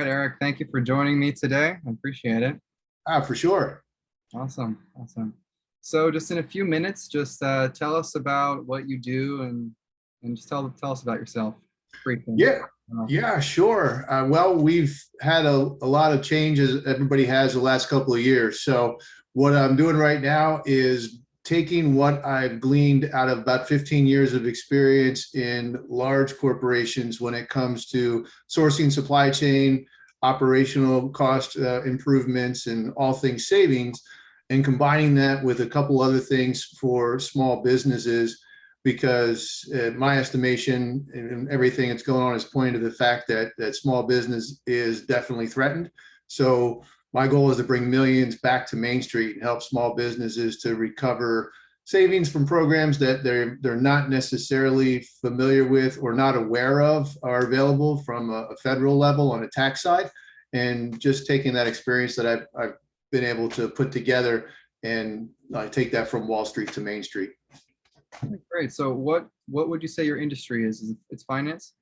right, Eric, thank you for joining me today. I appreciate it. For sure. Awesome, awesome. So just in a few minutes, just tell us about what you do and just tell us about yourself briefly. Yeah, yeah, sure. Well, we've had a lot of changes everybody has the last couple of years. So what I'm doing right now is taking what I've gleaned out of about 15 years of experience in large corporations when it comes to sourcing, supply chain, operational cost improvements, and all things savings, and combining that with a couple other things for small businesses, because my estimation and everything that's going on is pointing to the fact that small business is definitely threatened. So my goal is to bring millions back to Main Street and help small businesses to recover savings from programs that they're not necessarily familiar with or not aware of are available from a federal level on a tax side, and just taking that experience that I've been able to put together and take that from Wall Street to Main Street. Great. So what would you say your industry is? It's finance?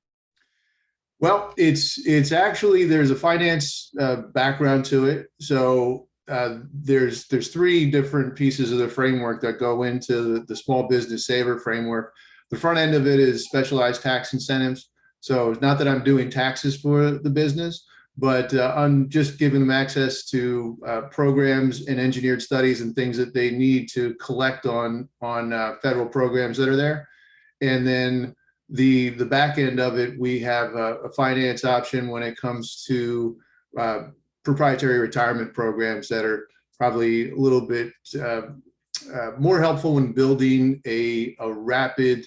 Well, it's actually, there's a finance background to it. So there's three different pieces of the framework that go into the small business saver framework. The front end of it is specialized tax incentives. So it's not that I'm doing taxes for the business, but I'm just giving them access to programs and engineered studies and things that they need to collect on federal programs that are there. And then the back end of it, we have a finance option when it comes to proprietary retirement programs that are probably a little bit more helpful when building a rapid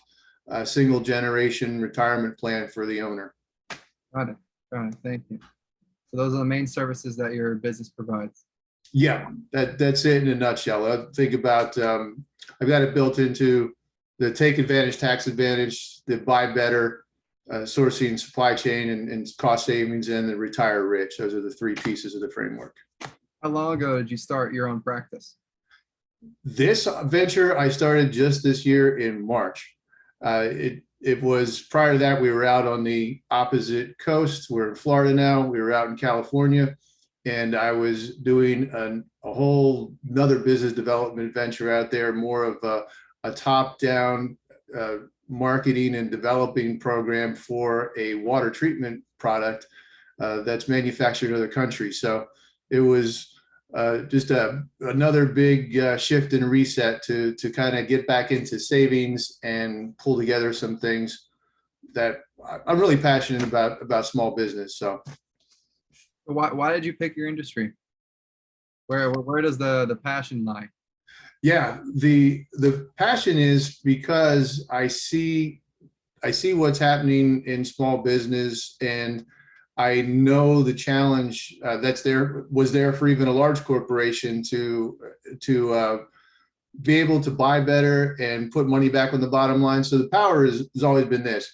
single generation retirement plan for the owner. Got it. Got it. Thank you. So those are the main services that your business provides. Yeah, that's it in a nutshell. I think about I've got it built into the take advantage, tax advantage, the buy better, sourcing, supply chain, and cost savings, and the retire rich. Those are the three pieces of the framework. How long ago did you start your own practice? This venture I started just this year in March. It was prior to that, we were out on the opposite coast. We're in Florida now. We were out in California, and I was doing a whole another business development venture out there, more of a top-down marketing and developing program for a water treatment product that's manufactured in other countries. So it was just another big shift and reset to kind of get back into savings and pull together some things that I'm really passionate about small business. So Why did you pick your industry? Where does the passion lie? Yeah, the passion is because I see what's happening in small business, and I know the challenge was there for even a large corporation to be able to buy better and put money back on the bottom line. So the power has always been this.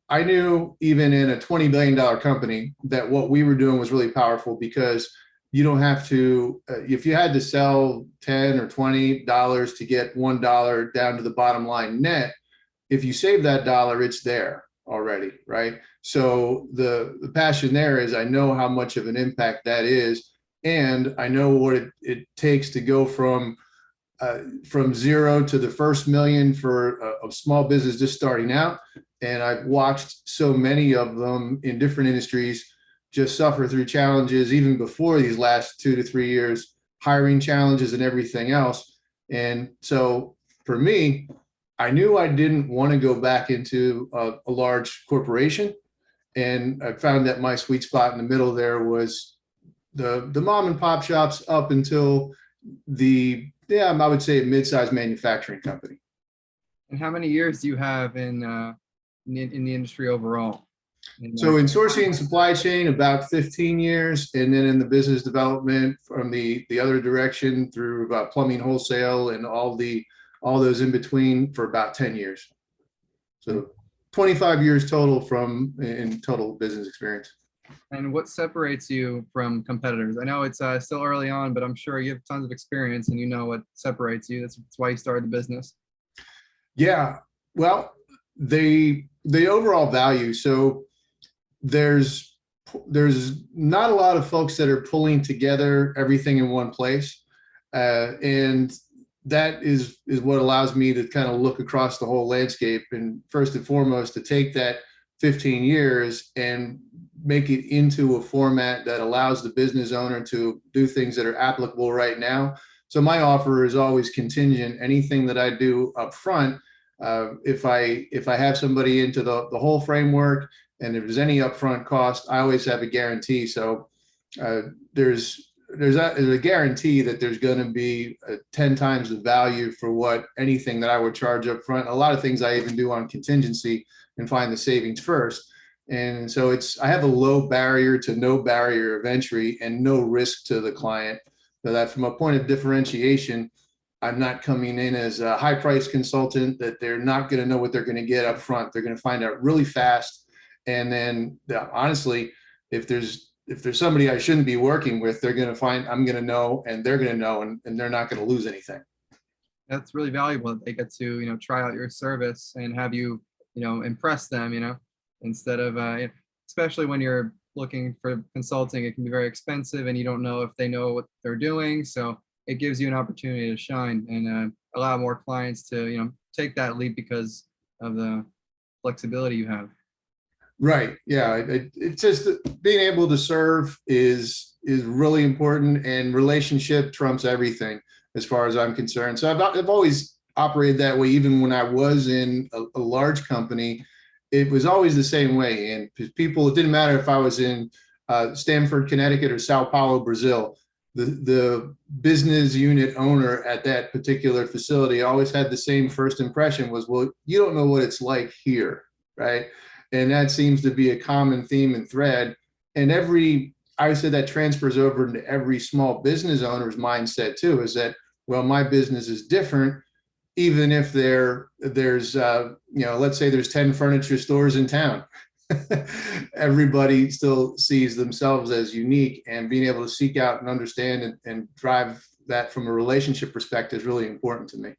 I knew even in a $20 billion company that what we were doing was really powerful, because you don't have to, if you had to sell $10 or $20 to get $1 down to the bottom line net, if you save that dollar, it's there already, right? So the passion there is I know how much of an impact that is, and I know what it takes to go from zero to the first million for a small business just starting out. And I've watched so many of them in different industries just suffer through challenges even before these last 2 to 3 years, hiring challenges and everything else. And so for me, I knew I didn't want to go back into a large corporation. And I found that my sweet spot in the middle there was the mom and pop shops up until I would say a mid-sized manufacturing company. And how many years do you have in the industry overall? So in sourcing and supply chain, about 15 years, and then in the business development from the other direction through about plumbing wholesale and all those in between for about 10 years. So 25 years total in total business experience. And what separates you from competitors? I know it's still early on, but I'm sure you have tons of experience and you know what separates you. That's why you started the business. Yeah, well, the overall value. So there's there's not a lot of folks that are pulling together everything in one place. And that is what allows me to kind of look across the whole landscape, and first and foremost to take that 15 years and make it into a format that allows the business owner to do things that are applicable right now. So my offer is always contingent. Anything that I do up front, if I have somebody into the whole framework, and if there's any upfront cost, I always have a guarantee. So there's a guarantee that there's going to be 10 times the value for what anything that I would charge up front. A lot of things I even do on contingency and find the savings first. And so I have a low barrier to no barrier of entry and no risk to the client. So that from a point of differentiation, I'm not coming in as a high price consultant that they're not going to know what they're going to get up front. They're going to find out really fast. And then honestly, if there's somebody I shouldn't be working with, they're going to find, I'm going to know, and they're going to know, and they're not going to lose anything. That's really valuable that they get to, try out your service and have you, impress them, instead of, especially when you're looking for consulting, it can be very expensive and you don't know if they know what they're doing. So it gives you an opportunity to shine and allow more clients to, take that leap because of the flexibility you have. Right. Yeah. It's just being able to serve is really important, and relationship trumps everything as far as I'm concerned. So I've always operated that way. Even when I was in a large company, it was always the same way. And people, it didn't matter if I was in Stamford, Connecticut, or Sao Paulo, Brazil. The business unit owner at that particular facility always had the same first impression was, well, you don't know what it's like here, right? And that seems to be a common theme and thread. And I would say that transfers over into every small business owner's mindset too, is that, well, my business is different, even if there's, let's say there's 10 furniture stores in town. Everybody still sees themselves as unique, and being able to seek out and understand and drive that from a relationship perspective is really important to me.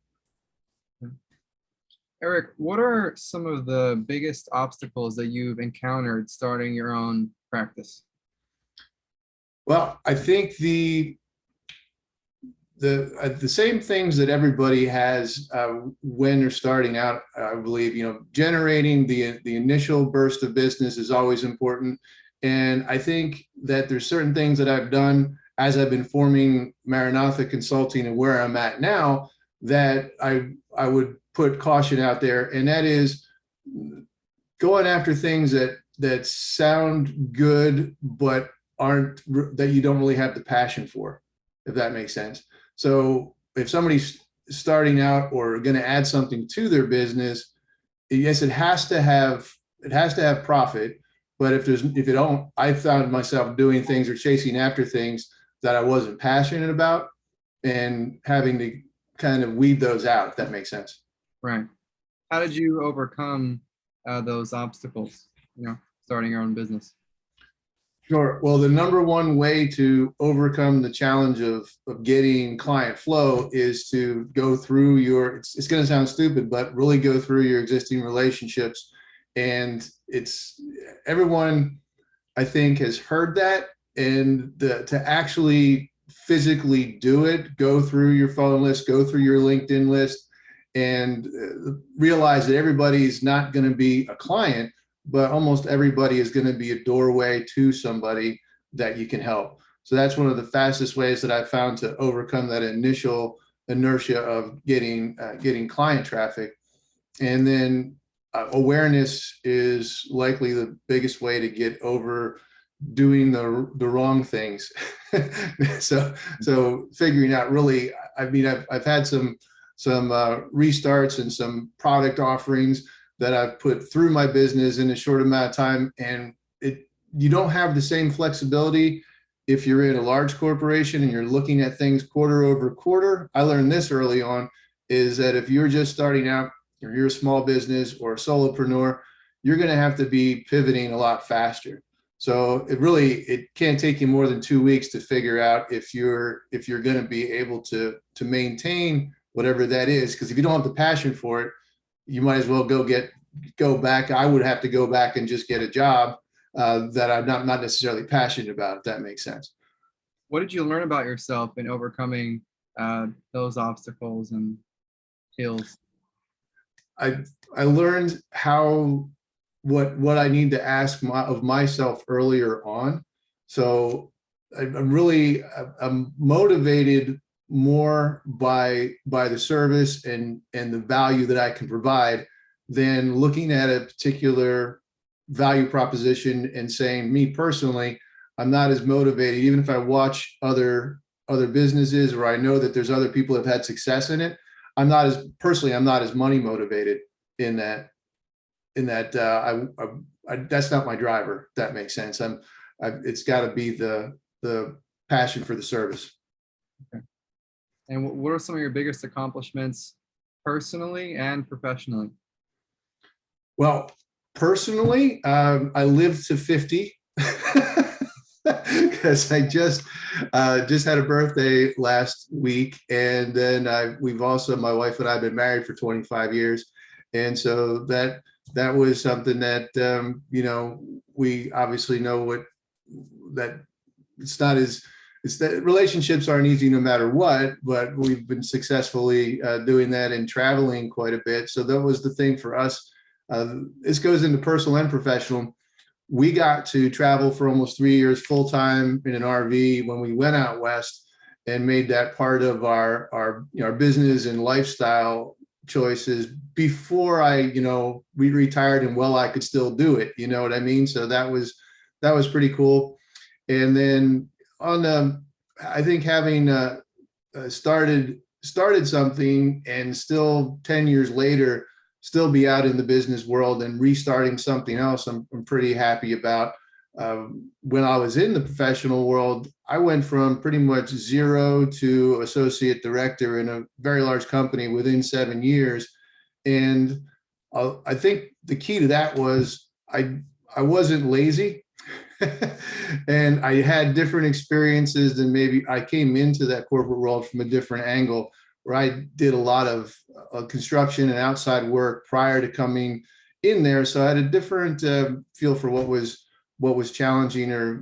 Eric, what are some of the biggest obstacles that you've encountered starting your own practice? Well, I think the same things that everybody has when they're starting out. I believe, generating the initial burst of business is always important, and I think that there's certain things that I've done as I've been forming Marantha Consulting and where I'm at now that I would put caution out there, and that is going after things that sound good but aren't, that you don't really have the passion for, if that makes sense. So if somebody's starting out or going to add something to their business, yes, it has to have profit. But if it don't, I found myself doing things or chasing after things that I wasn't passionate about, and having to kind of weed those out, if that makes sense. Right. How did you overcome those obstacles, starting your own business? Sure. Well, the number one way to overcome the challenge of getting client flow is to go through it's going to sound stupid, but really go through your existing relationships. And everyone, I think, has heard that. And to actually physically do it, go through your phone list, go through your LinkedIn list, and realize that everybody's not going to be a client, but almost everybody is going to be a doorway to somebody that you can help. So that's one of the fastest ways that I've found to overcome that initial inertia of getting client traffic. And then awareness is likely the biggest way to get over doing the wrong things. so figuring out, really, I mean, I've had some restarts and some product offerings that I've put through my business in a short amount of time. And you don't have the same flexibility if you're in a large corporation and you're looking at things quarter over quarter. I learned this early on, is that if you're just starting out, or you're a small business or a solopreneur, you're going to have to be pivoting a lot faster. So it can't take you more than 2 weeks to figure out if you're going to be able to maintain whatever that is. Because if you don't have the passion for it, you might as well go back. I would have to go back and just get a job that I'm not necessarily passionate about, if that makes sense. What did you learn about yourself in overcoming those obstacles and hills? I I learned how what I need to ask of myself earlier on. So I'm motivated more by the service and the value that I can provide than looking at a particular value proposition and saying, me personally, I'm not as motivated, even if I watch other businesses or I know that there's other people that have had success in it. I'm not as money motivated in that that's not my driver. If that makes sense. It's got to be the passion for the service. Okay. And what are some of your biggest accomplishments personally and professionally? Well, personally, I lived to 50 because I just had a birthday last week, and then my wife and I have been married for 25 years, and so that was something that we obviously know that it's not as it's that relationships aren't easy no matter what, but we've been successfully doing that and traveling quite a bit. So that was the thing for us. This goes into personal and professional. We got to travel for almost 3 years full time in an RV when we went out west, and made that part of our business and lifestyle choices before we retired, and I could still do it. You know what I mean? So that was pretty cool. And then I think having started something and still 10 years later, still be out in the business world and restarting something else, I'm pretty happy about. When I was in the professional world, I went from pretty much zero to associate director in a very large company within 7 years. And I think the key to that was I wasn't lazy. And I had different experiences than maybe I came into that corporate world from a different angle, where I did a lot of construction and outside work prior to coming in there. So I had a different feel for what was challenging, or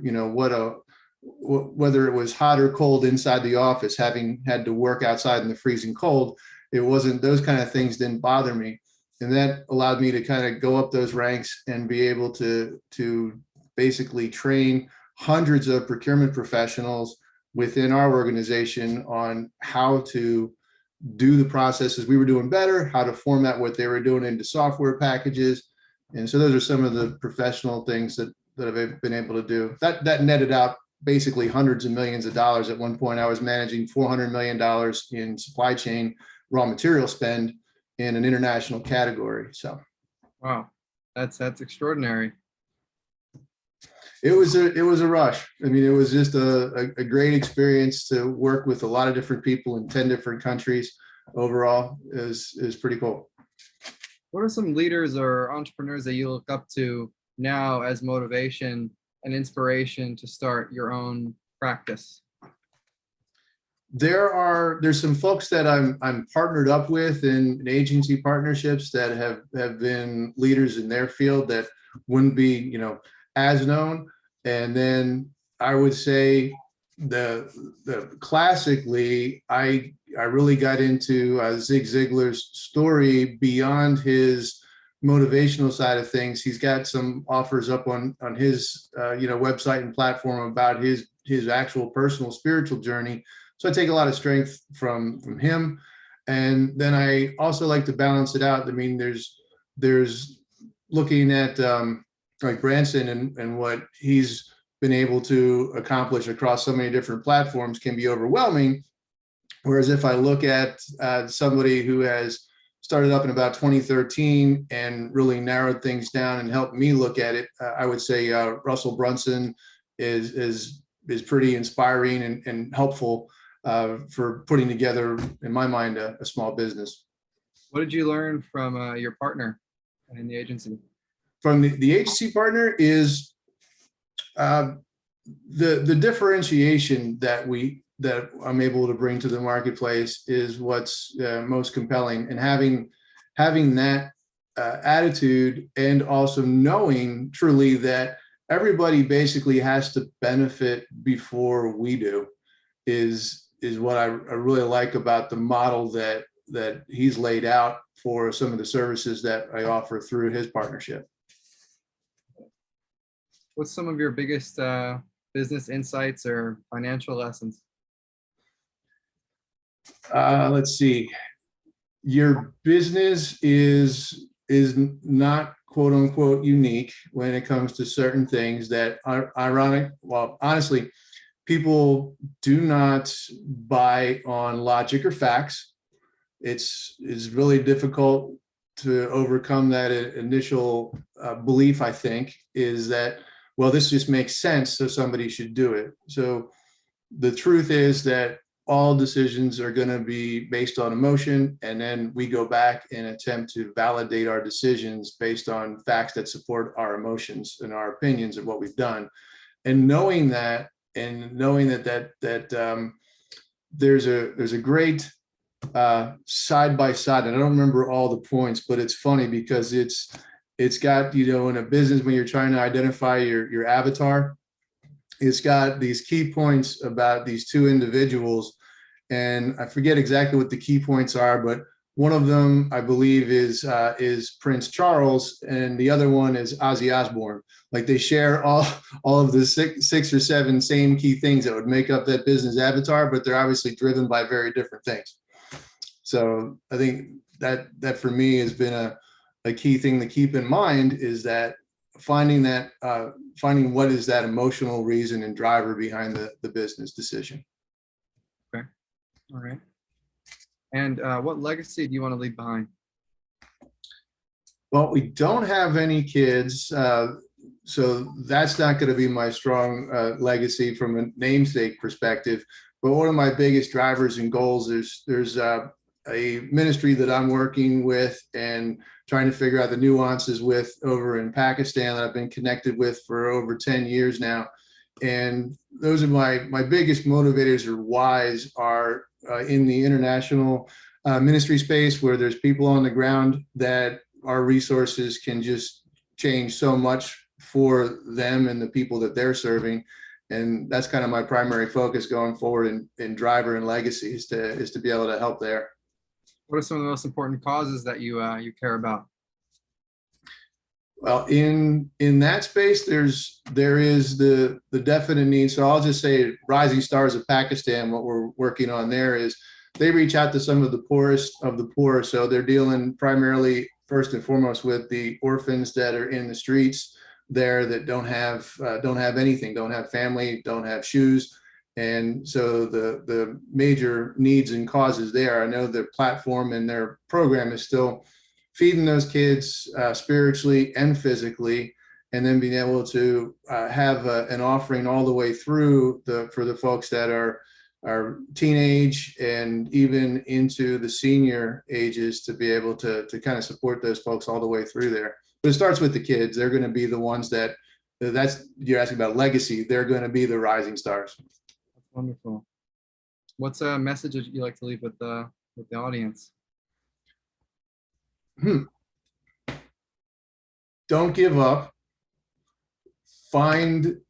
whether it was hot or cold inside the office, having had to work outside in the freezing cold. It wasn't, those kind of things didn't bother me. And that allowed me to kind of go up those ranks and be able to basically train hundreds of procurement professionals within our organization on how to do the processes we were doing better, how to format what they were doing into software packages. And so those are some of the professional things that I've been able to do. That netted out basically hundreds of millions of dollars. At one point, I was managing $400 million in supply chain raw material spend in an international category. So, wow, that's extraordinary. It was a rush. I mean, it was just a great experience to work with a lot of different people in 10 different countries. Overall, is pretty cool. What are some leaders or entrepreneurs that you look up to now as motivation and inspiration to start your own practice? There's some folks that I'm partnered up with in agency partnerships that have been leaders in their field that wouldn't be as known. And then I would say the classically, I really got into Zig Ziglar's story beyond his motivational side of things. He's got some offers up on his website and platform about his actual personal spiritual journey. So I take a lot of strength from him. And then I also like to balance it out. I mean, there's looking at like Branson and what he's been able to accomplish across so many different platforms can be overwhelming. Whereas if I look at somebody who has started up in about 2013 and really narrowed things down and helped me look at it, I would say Russell Brunson is pretty inspiring and helpful for putting together, in my mind, a small business. What did you learn from your partner in the agency? From the agency partner is the differentiation that I'm able to bring to the marketplace is what's most compelling, and having that attitude, and also knowing truly that everybody basically has to benefit before we do, is what I really like about the model that he's laid out for some of the services that I offer through his partnership. What's some of your biggest business insights or financial lessons? Let's see. Your business is not quote unquote unique when it comes to certain things that are ironic. Well, honestly, people do not buy on logic or facts. It's really difficult to overcome that initial belief, I think, is that, well, this just makes sense, so somebody should do it. So the truth is that all decisions are going to be based on emotion, and then we go back and attempt to validate our decisions based on facts that support our emotions and our opinions of what we've done. And knowing that, there's a great side by side, and I don't remember all the points, but it's funny because it's got, in a business, when you're trying to identify your avatar, it's got these key points about these two individuals, and I forget exactly what the key points are, but one of them, I believe, is Prince Charles, and the other one is Ozzy Osbourne. Like, they share all of the six or seven same key things that would make up that business avatar, but they're obviously driven by very different things. So I think that for me has been a key thing to keep in mind, is that finding what is that emotional reason and driver behind the business decision. Okay. All right. And what legacy do you want to leave behind? Well, we don't have any kids, so that's not going to be my strong legacy from a namesake perspective. But one of my biggest drivers and goals is there's a ministry that I'm working with and trying to figure out the nuances with over in Pakistan that I've been connected with for over 10 years now. And those are my biggest motivators or whys are in the international ministry space, where there's people on the ground that our resources can just change so much for them and the people that they're serving. And that's kind of my primary focus going forward in driver and legacy, is to be able to help there. What are some of the most important causes that you care Well, in that space, there is the definite need. So I'll just say Rising Stars of Pakistan, what we're working on there is they reach out to some of the poorest of the poor. So they're dealing primarily, first and foremost, with the orphans that are in the streets there that don't have anything, don't have family, don't have shoes. And so the major needs and causes there, I know their platform and their program is still feeding those kids spiritually and physically, and then being able to have an offering all the way through for the folks that are teenage and even into the senior ages, to be able to kind of support those folks all the way through there. But it starts with the kids. They're going to be the ones that's you're asking about legacy. They're going to be the rising stars. about? Wonderful. What's a message that you like to leave with the audience? Don't give up. Find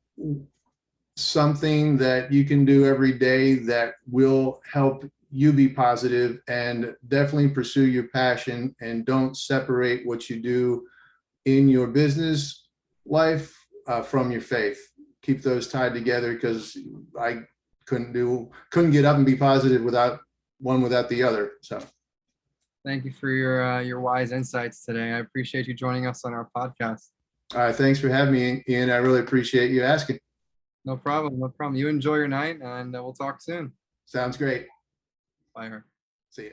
something that you can do every day that will help you be positive, and definitely pursue your passion, and don't separate what you do in your business life from your faith. Keep those tied together, because I couldn't get up and be positive without the other. So Thank you for your wise insights today. I appreciate you joining us on our podcast. all right, thanks for having me, Ian. I really appreciate you asking. No problem. No problem. You enjoy your night, and we'll talk soon. Sounds great. Bye. See you.